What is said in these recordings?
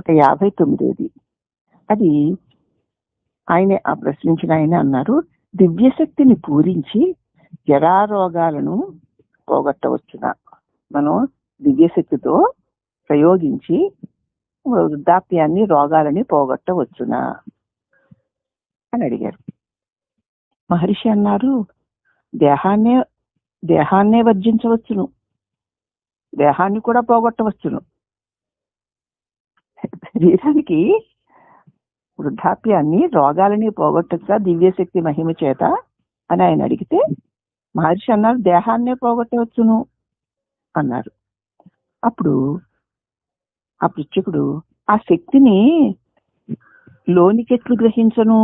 159. అది ఆ ప్రశ్నించిన ఆయన అన్నారు, దివ్యశక్తిని పూరించి జరారోగాలను పోగొట్టవచ్చునా? మనం దివ్యశక్తితో ప్రయోగించి వృద్ధాప్యాన్ని, రోగాలని పోగొట్టవచ్చునా అని అడిగారు. మహర్షి అన్నారు, దేహాన్నే వర్జించవచ్చును, దేహాన్ని కూడా పోగొట్టవచ్చును. శరీరానికి వృద్ధాప్యాన్ని, రోగాలని పోగొట్టచ్చా దివ్యశక్తి మహిమ చేత అని ఆయన అడిగితే మహర్షి అన్నారు, దేహాన్నే పోగొట్టవచ్చును అన్నారు. అప్పుడు ఆ పృచ్ఛకుడు, ఆ శక్తిని లోనికెట్లు గ్రహించను,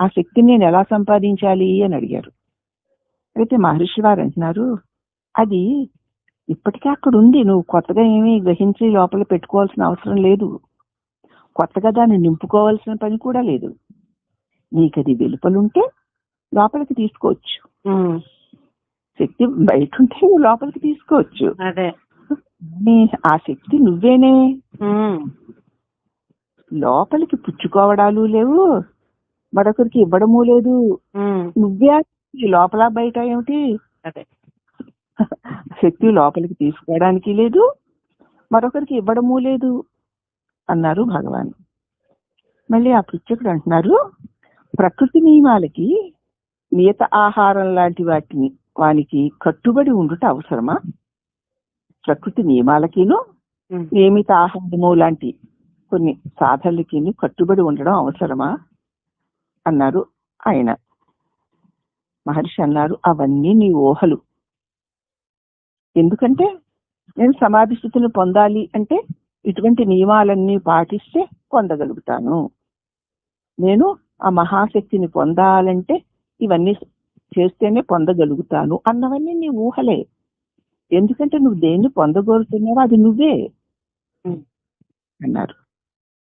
ఆ శక్తిని నేను ఎలా సంపాదించాలి అని అడిగారు. అయితే మహర్షి వారు అంటున్నారు, అది ఇప్పటికే అక్కడ ఉంది, నువ్వు కొత్తగా ఏమీ గ్రహించి లోపల పెట్టుకోవాల్సిన అవసరం లేదు, కొత్తగా దాన్ని నింపుకోవాల్సిన పని కూడా లేదు. నీకు అది వెలుపలుంటే లోపలికి తీసుకోవచ్చు, శక్తి బయట ఉంటే నువ్వు లోపలికి తీసుకోవచ్చు. ఆ శక్తి నువ్వేనే, లోపలికి పుచ్చుకోవడాలు లేవు, మరొకరికి ఇవ్వడము లేదు. నువ్వే లోపల బయట ఏమిటి? శక్తి లోపలికి తీసుకోవడానికి లేదు, మరొకరికి ఇవ్వడము లేదు అన్నారు భగవాన్. మళ్ళీ ఆ పృచ్ఛకుడు అంటున్నారు, ప్రకృతి నియమాలకి, నియత ఆహారం లాంటి వానికి కట్టుబడి ఉండుట అవసరమా? ప్రకృతి నియమాలకిను నియమిత ఆహారము లాంటి కొన్ని సాధనలకి కట్టుబడి ఉండడం అవసరమా అన్నారు ఆయన. మహర్షి అన్నారు, అవన్నీ నీ ఊహలు. ఎందుకంటే నేను సమాధి స్థితిని పొందాలి అంటే ఇటువంటి నియమాలన్నీ పాటిస్తే పొందగలుగుతాను, నేను ఆ మహాశక్తిని పొందాలంటే ఇవన్నీ చేస్తేనే పొందగలుగుతాను అన్నవన్నీ నీ ఊహలే. ఎందుకంటే నువ్వు దేన్ని పొందగోరుతున్నావో అది నువ్వే అన్నారు.